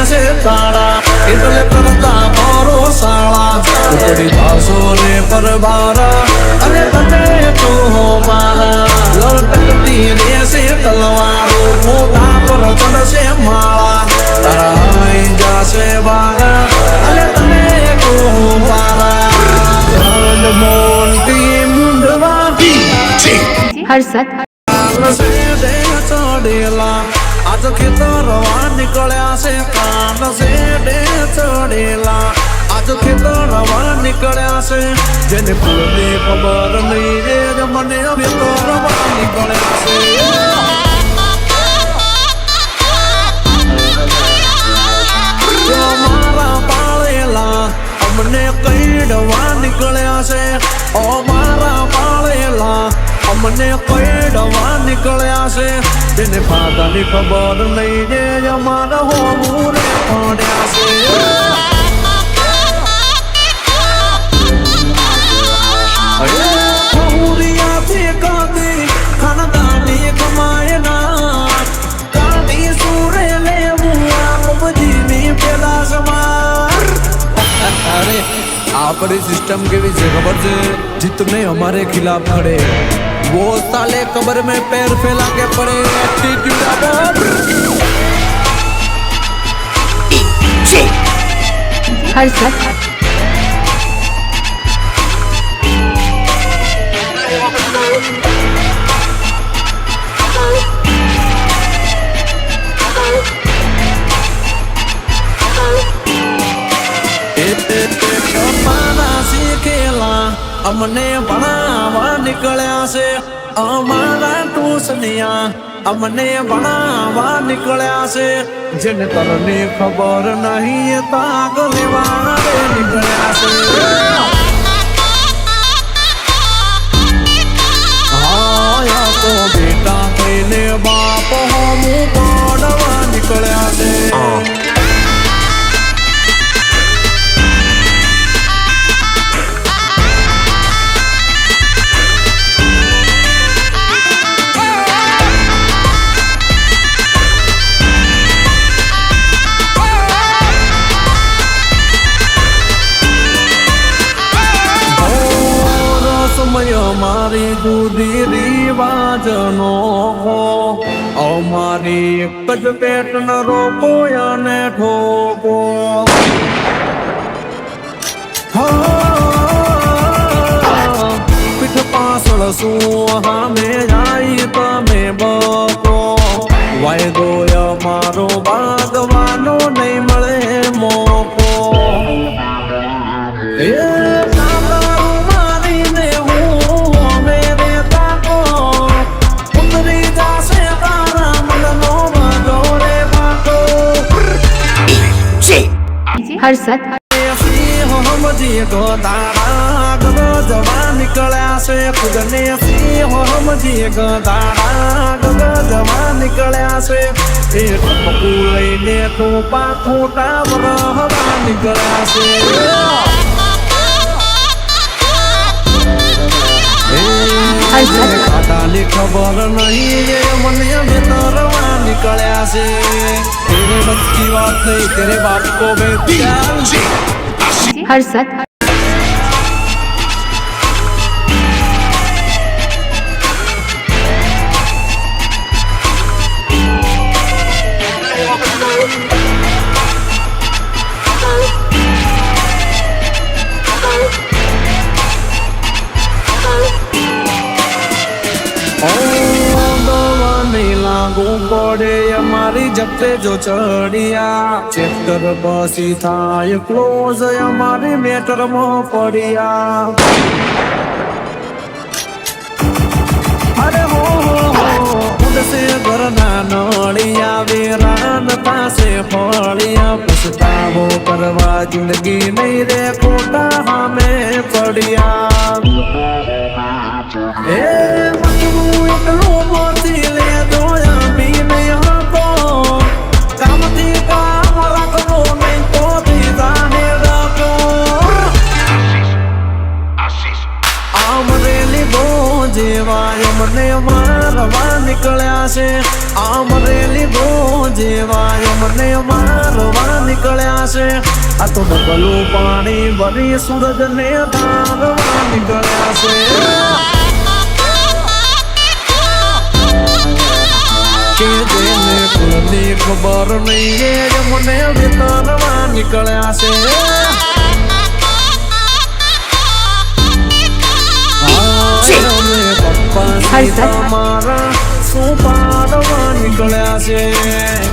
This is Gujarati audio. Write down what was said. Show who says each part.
Speaker 1: છે તાળા એટલે કરતા મારો સાળા ઉપડી પાસો રે પરબારા અને તને તો મારા લટકતી રહેશે તલવારો મોઢા પર ચડશે માળા તારા આવી જશે વારા અને તને તો મારા મોટી મુંડવા
Speaker 2: હર્ષદ
Speaker 1: ચડેલા આજ ખેતરવા નીકળ્યા છે કાન છે ચડેલા આજ ખેતરવા નીકળ્યા છે જેને ફૂલની ખબર નહીં રે મને ખેતરવા નીકળ્યા છે મારા પાળેલા અમને કઈડવા નીકળ્યા છે ઓ મારા પાળેલા અમને કઈડવા નીકળ્યા છે તેને પાદાની ખબર નહીં રે અમારા હોવું રે પડ્યા છે હુરિયાથી કાદી ખાનદાની કમાય ના કાદી સુરે લેવું આમજીની પેલા સમાર અરે આપણી સિસ્ટમ કેવી છે ખબર છે જીતને हमारे खिलाफ खड़े वो साले कब्र में पैर फैला के पड़े एटीट्यूड
Speaker 2: હર્ષદ
Speaker 1: અમને ભણાવવા નીકળ્યા છે અમારા ટુસનિયા અમને ભણાવવા નીકળ્યા છે જેને તરની ખબર નહીં તાગ લેવા નીકળ્યા છે હા તો બેટા થઈને બાપ હોમું પડવા નીકળ્યા છે અમારી ગુદી રિવાજનો અમારી એક જ પેટ ન રોકો અને ઠોકો પીઠ પાછળ શું હામે જાય તમે બકો વાયદો અમારો ભાગવાનો નહીં મળે મોકો
Speaker 2: હર્ષદ
Speaker 1: સમજી ગદાડા ગગજવા નીકળ્યા છે ખુદને સમજી ગદાડા ગગજવા નીકળ્યા છે એ ટપકુ લઈને ટોપા ખોટા વરહવા નીકળ્યા છે ખાતાની ખબર નહીં એ મને વેતરવા નીકળ્યા છે तेरे बस की बात नहीं तेरे बाप को मैं
Speaker 2: હર્ષદ
Speaker 1: પડે અમારી જપ્તે જો ચડિયા ચેપ્ટર બસી થાય ક્લોઝ અમારી મેટરમાં પડ્યા અરે હો ઉડસે ઘરના નળિયા વેરાન પાસે ફળિયા પછતાવો કરવા જિંદગી નહીં રે ખોટા સામે પડ્યા એ મતવું એટલું મોતી લે દોયા બી નહીં હતો કામથી કામ રાખવો નહીં તો દીધાને રાખો આમરેલી બો જેવા મને મારવા નીકળ્યા છે આમરેલી બો જેવા મને મારવા નીકળ્યા છે આ તો ડબલું પાણી ભરી સૂરજ ને ધારવા નીકળ્યા છે કે જેને કુળની ખબર નહીં એ મને વિતારવા નીકળ્યા છે પપ્પા સીતા મારા શું પાડવા નીકળ્યા છે